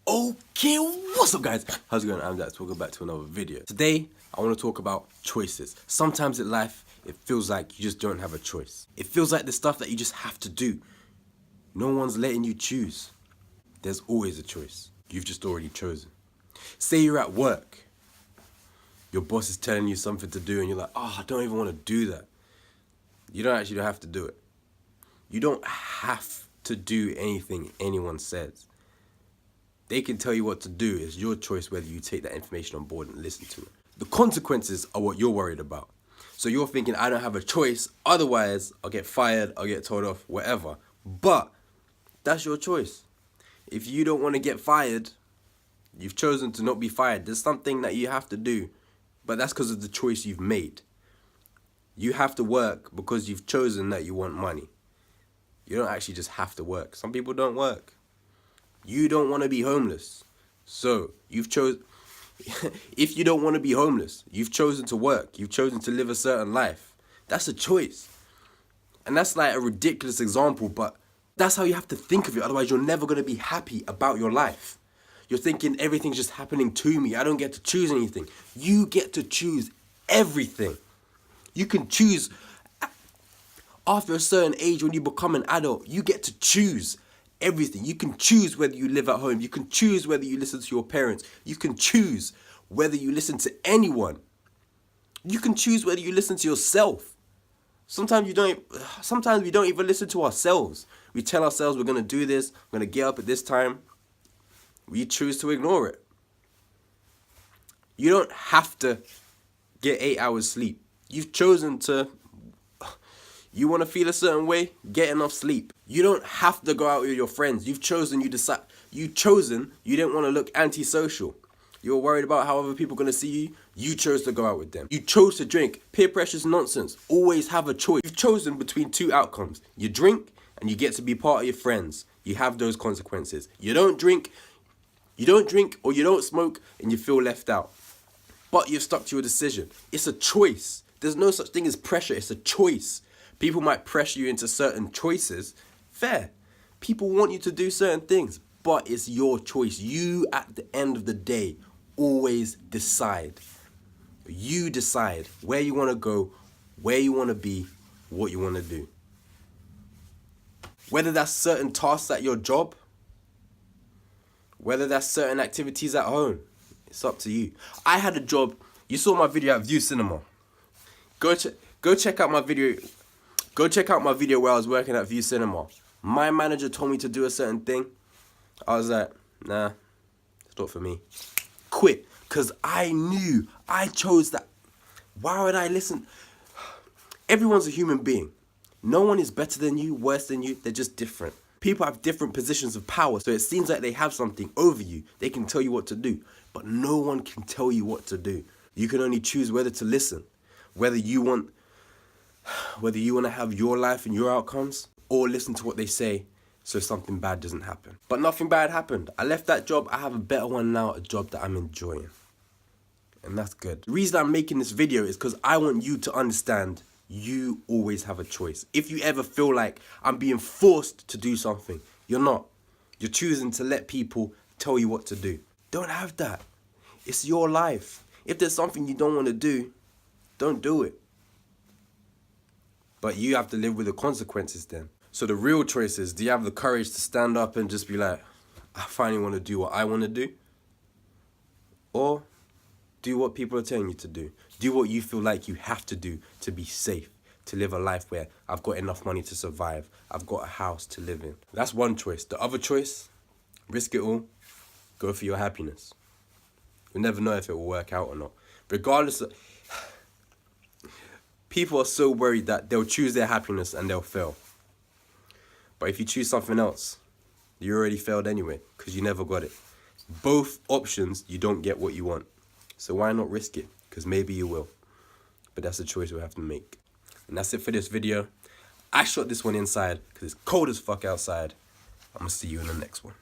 Okay, what's up guys? How's it going? I'm Dax. Welcome back to another video. Today, I want to talk about choices. Sometimes in life, it feels like you just don't have a choice. It feels like the stuff that you just have to do. No one's letting you choose. There's always a choice. You've just already chosen. Say you're at work. Your boss is telling you something to do and you're like, oh, I don't even want to do that. You don't actually have to do it. You don't have to do anything anyone says. They can tell you what to do. It's your choice whether you take that information on board and listen to it. The consequences are what you're worried about. So you're thinking, I don't have a choice, otherwise I'll get fired, I'll get told off, whatever. But that's your choice. If you don't want to get fired, you've chosen to not be fired. There's something that you have to do, but that's because of the choice you've made. You have to work because you've chosen that you want money. You don't actually just have to work. Some people don't work. You don't want to be homeless. So you've chosen, if you don't want to be homeless, you've chosen to work. You've chosen to live a certain life. That's a choice. And that's like a ridiculous example, but that's how you have to think of it. Otherwise, you're never going to be happy about your life. You're thinking everything's just happening to me. I don't get to choose anything. You get to choose everything. You can choose after a certain age when you become an adult. You get to choose everything. You can choose whether you live at home. You can choose whether you listen to your parents. You can choose whether you listen to anyone. You can choose whether you listen to yourself. Sometimes we don't even listen to ourselves. We tell ourselves we're going to do this, we're going to get up at this time. We choose to ignore it. You don't have to get 8 hours sleep. You've chosen to. You want to feel a certain way? Get enough sleep. You don't have to go out with your friends. You've chosen, you didn't want to look antisocial. You're worried about how other people are going to see you. You chose to go out with them. You chose to drink. Peer pressure is nonsense. Always have a choice. You've chosen between two outcomes. You drink and you get to be part of your friends. You have those consequences. You don't drink or you don't smoke and you feel left out. But you've stuck to your decision. It's a choice. There's no such thing as pressure. It's a choice. People might pressure you into certain choices. Fair. People want you to do certain things, but it's your choice. You, at the end of the day, always decide. You decide where you want to go, where you want to be, what you want to do. Whether that's certain tasks at your job, whether that's certain activities at home, it's up to you. I had a job. You saw my video at View Cinema. Go check out my video. Go check out my video where I was working at View Cinema. My manager told me to do a certain thing. I was like, nah, it's not for me. Quit. Because I knew. I chose that. Why would I listen? Everyone's a human being. No one is better than you, worse than you. They're just different. People have different positions of power. So it seems like they have something over you. They can tell you what to do. But no one can tell you what to do. You can only choose whether to listen. Whether you want to have your life and your outcomes, or listen to what they say so something bad doesn't happen. But nothing bad happened. I left that job. I have a better one now, a job that I'm enjoying. And that's good. The reason I'm making this video is because I want you to understand you always have a choice. If you ever feel like I'm being forced to do something, you're not. You're choosing to let people tell you what to do. Don't have that. It's your life. If there's something you don't want to do, don't do it. But you have to live with the consequences then. So the real choice is, do you have the courage to stand up and just be like, I finally want to do what I want to do? Or do what people are telling you to do. Do what you feel like you have to do to be safe, to live a life where I've got enough money to survive. I've got a house to live in. That's one choice. The other choice, risk it all. Go for your happiness. You'll never know if it will work out or not. Regardless of... People are so worried that they'll choose their happiness and they'll fail. But if you choose something else, you already failed anyway because you never got it. Both options, you don't get what you want. So why not risk it? Because maybe you will. But that's a choice we'll have to make. And that's it for this video. I shot this one inside because it's cold as fuck outside. I'm going to see you in the next one.